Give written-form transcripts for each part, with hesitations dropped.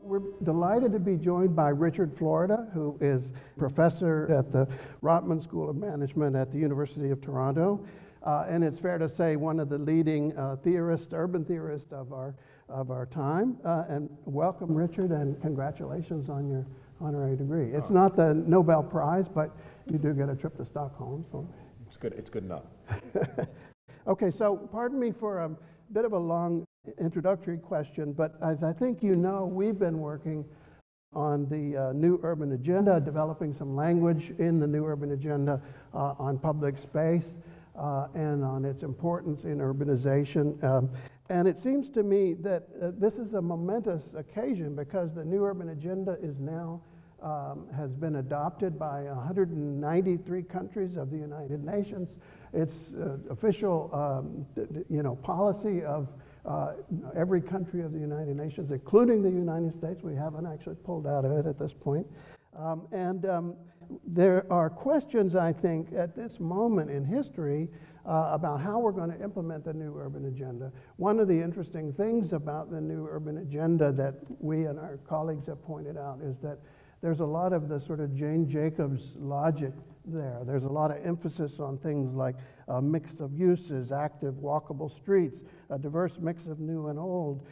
We're delighted to be joined by Richard Florida, who is professor at the Rotman School of Management at the University of Toronto. And it's fair to say one of the leading urban theorists of our time. And welcome, Richard, and congratulations on your honorary degree. It's not the Nobel Prize, but you do get a trip to Stockholm. So it's good. It's good enough. Okay, so pardon me for a bit of a long introductory question, but as I think you know, we've been working on the New Urban Agenda, developing some language in the New Urban Agenda on public space and on its importance in urbanization. And it seems to me that this is a momentous occasion because the New Urban Agenda is now has been adopted by 193 countries of the United Nations. It's official, policy of every country of the United Nations, including the United States. We haven't actually pulled out of it at this point. There are questions, I think, at this moment in history about how we're going to implement the New Urban Agenda. One of the interesting things about the New Urban Agenda that we and our colleagues have pointed out is that there's a lot of the sort of Jane Jacobs logic there. There's a lot of emphasis on things like a mix of uses, active walkable streets, a diverse mix of new and old,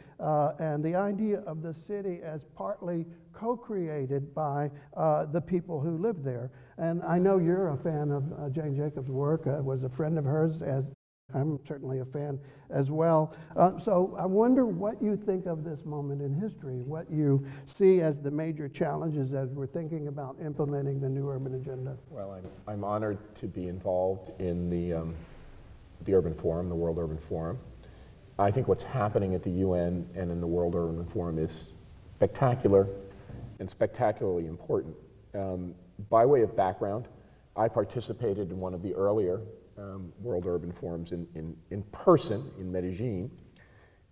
and the idea of the city as partly co-created by the people who live there. And I know you're a fan of Jane Jacobs' work, was a friend of hers, as I'm certainly a fan as well. So I wonder what you think of this moment in history, what you see as the major challenges as we're thinking about implementing the New Urban Agenda. Well, I'm honored to be involved in the Urban Forum, the World Urban Forum. I think what's happening at the UN and in the World Urban Forum is spectacular and spectacularly important. By way of background, I participated in one of the earlier World Urban Forums in person in Medellin,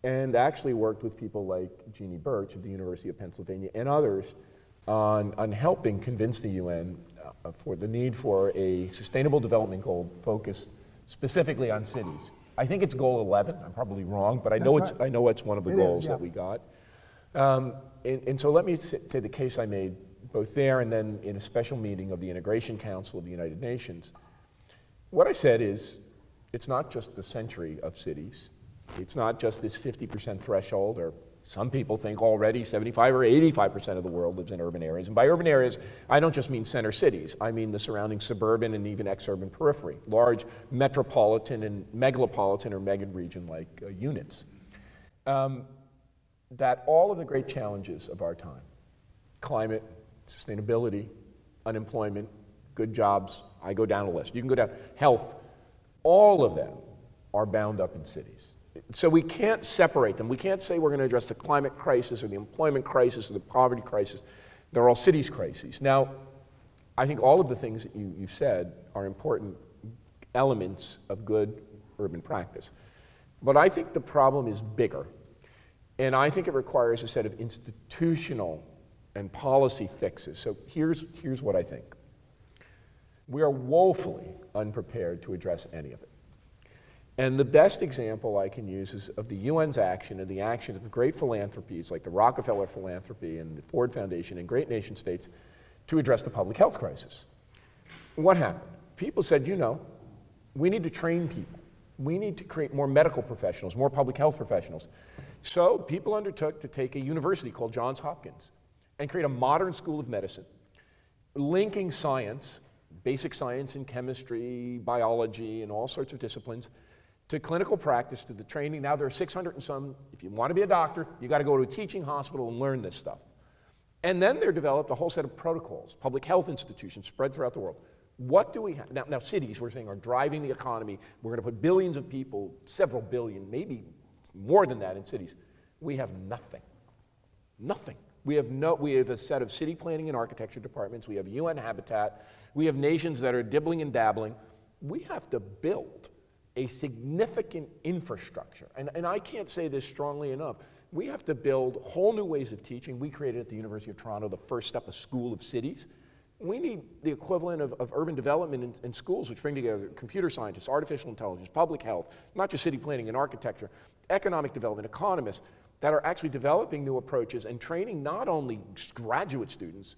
and actually worked with people like Jeannie Birch of the University of Pennsylvania and others on helping convince the UN for the need for a sustainable development goal focused specifically on cities. I think it's goal 11. I'm probably wrong, but I know it's one of the goals that we got. And so let me say the case I made both there and then in a special meeting of the Integration Council of the United Nations. What I said is, it's not just the century of cities. It's not just this 50% threshold, or some people think already 75 or 85% of the world lives in urban areas. And by urban areas, I don't just mean center cities. I mean the surrounding suburban and even exurban periphery, large metropolitan and megalopolitan or mega region-like units. That all of the great challenges of our time, climate, sustainability, unemployment, good jobs, I go down a list. You can go down, health, all of them are bound up in cities. So we can't separate them. We can't say we're going to address the climate crisis or the employment crisis or the poverty crisis. They're all cities crises. Now, I think all of the things that you said are important elements of good urban practice. But I think the problem is bigger. And I think it requires a set of institutional and policy fixes. So here's what I think. We are woefully unprepared to address any of it. And the best example I can use is of the UN's action and the actions of great philanthropies like the Rockefeller Philanthropy and the Ford Foundation and great nation states to address the public health crisis. What happened? People said, we need to train people. We need to create more medical professionals, more public health professionals. So people undertook to take a university called Johns Hopkins and create a modern school of medicine, linking science, basic science in chemistry, biology, and all sorts of disciplines, to clinical practice, to the training. Now there are 600 and some. If you want to be a doctor, you got to go to a teaching hospital and learn this stuff. And then they're developed a whole set of protocols, public health institutions spread throughout the world. What do we have? Now cities, we're saying, are driving the economy. We're going to put billions of people, several billion, maybe more than that in cities. We have nothing. Nothing. We have a set of city planning and architecture departments. We have UN Habitat. We have nations that are dibbling and dabbling. We have to build a significant infrastructure. And I can't say this strongly enough. We have to build whole new ways of teaching. We created at the University of Toronto the first step, a school of cities. We need the equivalent of urban development in schools, which bring together computer scientists, artificial intelligence, public health, not just city planning and architecture, economic development, economists, that are actually developing new approaches and training not only graduate students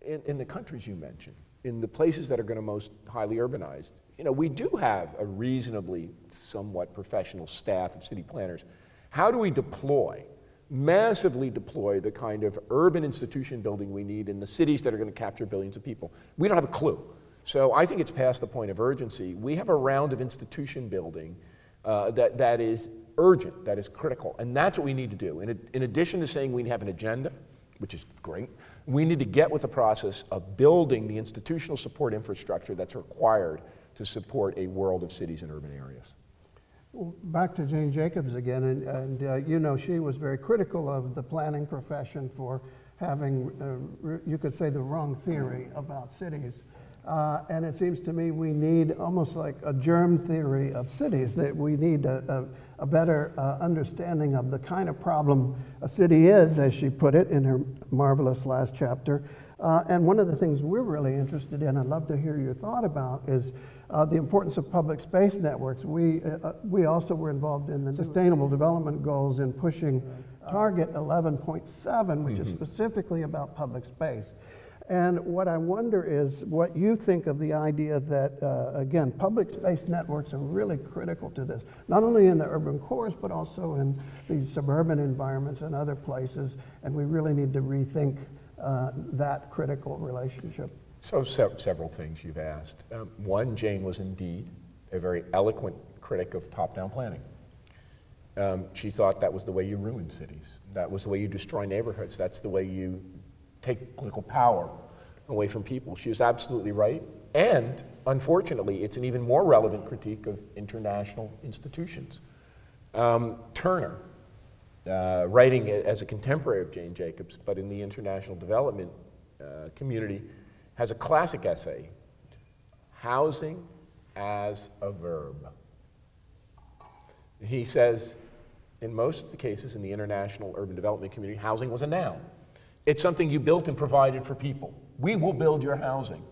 in the countries you mentioned, in the places that are going to most highly urbanize. You know, we do have a reasonably, somewhat professional staff of city planners. How do we deploy, massively deploy the kind of urban institution building we need in the cities that are going to capture billions of people? We don't have a clue. So I think it's past the point of urgency. We have a round of institution building that is urgent, that is critical, and that's what we need to do. In addition to saying we have an agenda, which is great, we need to get with the process of building the institutional support infrastructure that's required to support a world of cities and urban areas. Well, back to Jane Jacobs again, and you know, she was very critical of the planning profession for having, you could say, the wrong theory about cities. And it seems to me we need almost like a germ theory of cities, that we need a better understanding of the kind of problem a city is, as she put it in her marvelous last chapter. And one of the things we're really interested in, I'd love to hear your thought about, is the importance of public space networks. We also were involved in the Sustainable Development Goals in pushing Target 11.7, which is specifically about public space. And what I wonder is what you think of the idea that, again, public space networks are really critical to this, not only in the urban cores, but also in these suburban environments and other places, and we really need to rethink that critical relationship. So several things you've asked. One, Jane was indeed a very eloquent critic of top-down planning. She thought that was the way you ruin cities. That was the way you destroy neighborhoods. That's the way you take political power away from people. She was absolutely right. And unfortunately, it's an even more relevant critique of international institutions. Turner, writing as a contemporary of Jane Jacobs, but in the international development community, has a classic essay, Housing as a Verb. He says, in most of the cases in the international urban development community, housing was a noun. It's something you built and provided for people. We will build your housing.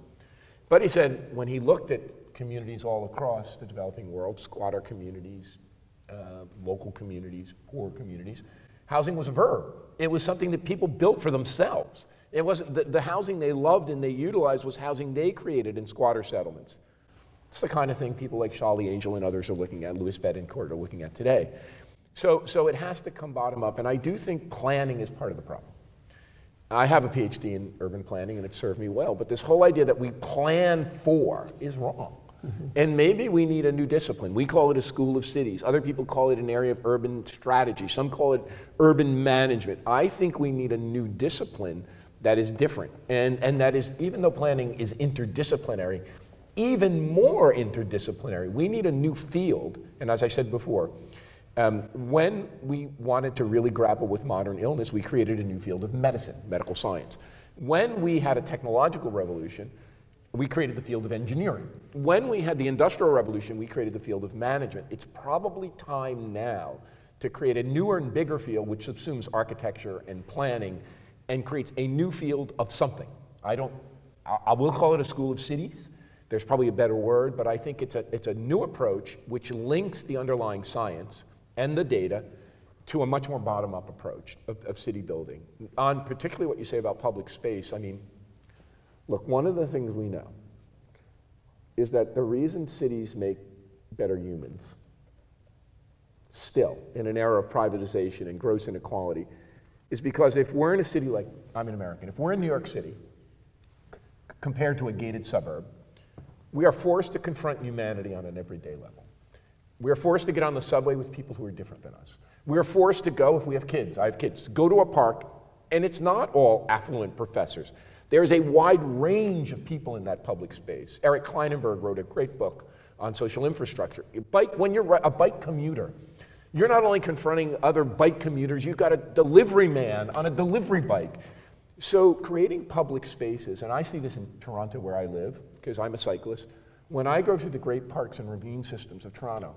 But he said, when he looked at communities all across the developing world, squatter communities, local communities, poor communities, housing was a verb. It was something that people built for themselves. It wasn't the housing they loved and they utilized was housing they created in squatter settlements. It's the kind of thing people like Charlie Angel and others are looking at, Louis Betancourt are looking at today. So it has to come bottom up, and I do think planning is part of the problem. I have a PhD in urban planning, and it served me well, but this whole idea that we plan for is wrong. And maybe we need a new discipline. We call it a school of cities. Other people call it an area of urban strategy. Some call it urban management. I think we need a new discipline that is different, and that is, even though planning is interdisciplinary, even more interdisciplinary. We need a new field, and as I said before, when we wanted to really grapple with modern illness, we created a new field of medicine, medical science. When we had a technological revolution, we created the field of engineering. When we had the Industrial Revolution, we created the field of management. It's probably time now to create a newer and bigger field which subsumes architecture and planning and creates a new field of something. I will call it a school of cities. There's probably a better word, but I think it's a new approach which links the underlying science and the data to a much more bottom-up approach of city building. On particularly what you say about public space, I mean, look, one of the things we know is that the reason cities make better humans, still, in an era of privatization and gross inequality, is because if we're in a city like, I'm an American, if we're in New York City, compared to a gated suburb, we are forced to confront humanity on an everyday level. We are forced to get on the subway with people who are different than us. We are forced to go, if we have kids, I have kids, go to a park, and it's not all affluent professors. There is a wide range of people in that public space. Eric Kleinenberg wrote a great book on social infrastructure. When you're a bike commuter, you're not only confronting other bike commuters, you've got a delivery man on a delivery bike. So creating public spaces, and I see this in Toronto where I live, because I'm a cyclist, when I go through the great parks and ravine systems of Toronto,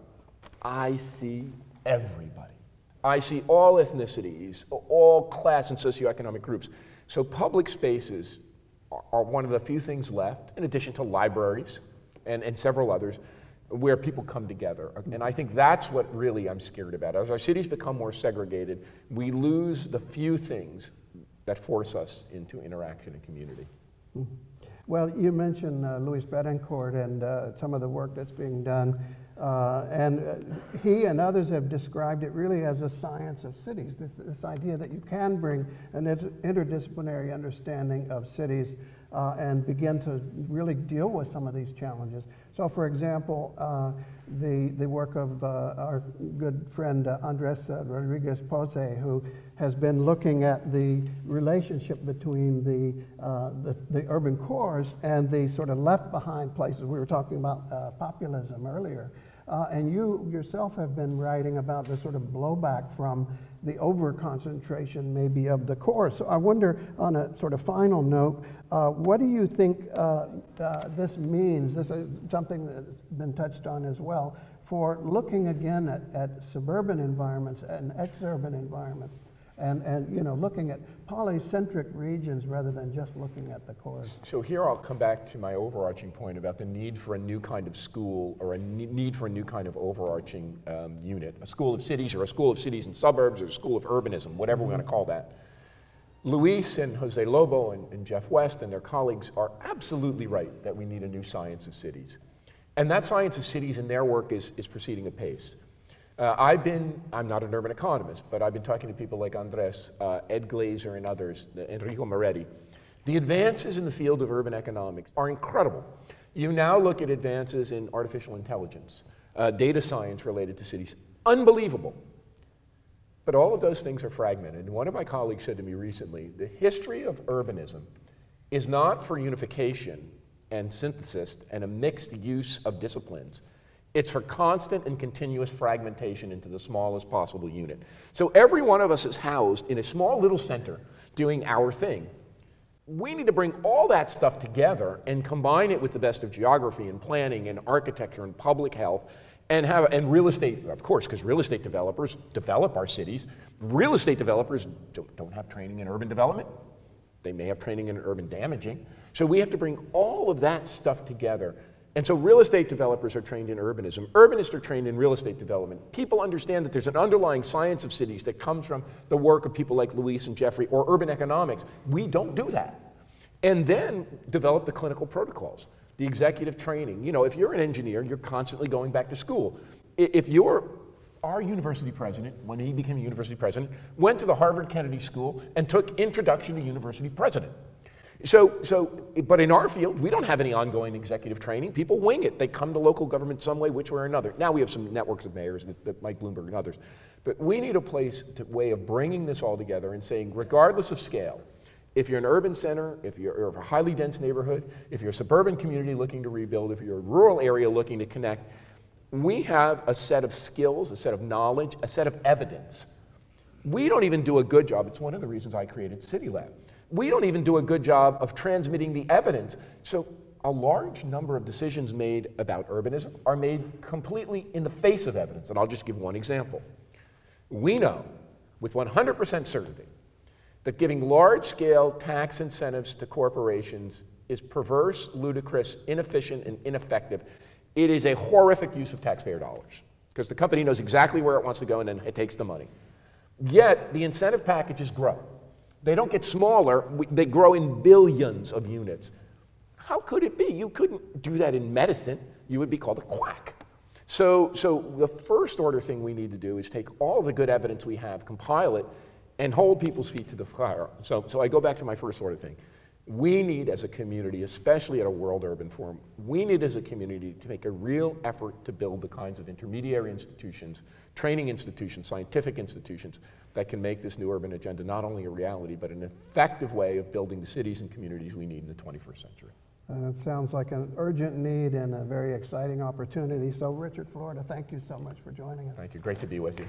I see everybody. I see all ethnicities, all class and socioeconomic groups. So public spaces are one of the few things left, in addition to libraries and several others, where people come together. And I think that's what really I'm scared about. As our cities become more segregated, we lose the few things that force us into interaction and community. Mm-hmm. Well, you mentioned Luis Betancourt and some of the work that's being done. He and others have described it really as a science of cities, this idea that you can bring an interdisciplinary understanding of cities and begin to really deal with some of these challenges. So, for example, the work of our good friend Andres Rodriguez Pose, who has been looking at the relationship between the urban cores and the sort of left behind places. We were talking about populism earlier. And you yourself have been writing about the sort of blowback from the over-concentration maybe of the core. So I wonder, on a sort of final note, what do you think this means? This is something that's been touched on as well, for looking again at suburban environments and exurban environments, and you know, looking at polycentric regions rather than just looking at the cores. So here I'll come back to my overarching point about the need for a new kind of school, or a need for a new kind of overarching unit, a school of cities, or a school of cities and suburbs, or a school of urbanism, whatever we want to call that. Luis and Jose Lobo and Jeff West and their colleagues are absolutely right that we need a new science of cities. And that science of cities in their work is proceeding apace. I'm not an urban economist, but I've been talking to people like Andres, Ed Glazer and others, Enrico Moretti. The advances in the field of urban economics are incredible. You now look at advances in artificial intelligence, data science related to cities, unbelievable. But all of those things are fragmented. And one of my colleagues said to me recently, the history of urbanism is not for unification and synthesis and a mixed use of disciplines. It's for constant and continuous fragmentation into the smallest possible unit. So every one of us is housed in a small little center doing our thing. We need to bring all that stuff together and combine it with the best of geography and planning and architecture and public health and real estate, of course, because real estate developers develop our cities. Real estate developers don't have training in urban development. They may have training in urban damaging. So we have to bring all of that stuff together. And so real estate developers are trained in urbanism. Urbanists are trained in real estate development. People understand that there's an underlying science of cities that comes from the work of people like Luis and Jeffrey, or urban economics. We don't do that. And then develop the clinical protocols, the executive training. You know, if you're an engineer, you're constantly going back to school. If our university president, when he became a university president, went to the Harvard Kennedy School and took Introduction to University President. But in our field, we don't have any ongoing executive training. People wing it. They come to local government some way, which way or another. Now we have some networks of mayors, that Mike Bloomberg and others. But we need a way of bringing this all together and saying, regardless of scale, if you're an urban center, if you're a highly dense neighborhood, if you're a suburban community looking to rebuild, if you're a rural area looking to connect, we have a set of skills, a set of knowledge, a set of evidence. We don't even do a good job. It's one of the reasons I created CityLab. We don't even do a good job of transmitting the evidence. So a large number of decisions made about urbanism are made completely in the face of evidence. And I'll just give one example. We know with 100% certainty that giving large-scale tax incentives to corporations is perverse, ludicrous, inefficient, and ineffective. It is a horrific use of taxpayer dollars, because the company knows exactly where it wants to go and then it takes the money. Yet the incentive packages grow. They don't get smaller, they grow in billions of units. How could it be? You couldn't do that in medicine. You would be called a quack. So the first order thing we need to do is take all the good evidence we have, compile it, and hold people's feet to the fire. So I go back to my first order thing. We need as a community, especially at a World Urban Forum, we need as a community to make a real effort to build the kinds of intermediary institutions, training institutions, scientific institutions that can make this new urban agenda not only a reality, but an effective way of building the cities and communities we need in the 21st century. That sounds like an urgent need and a very exciting opportunity. So Richard Florida, thank you so much for joining us. Thank you. Great to be with you.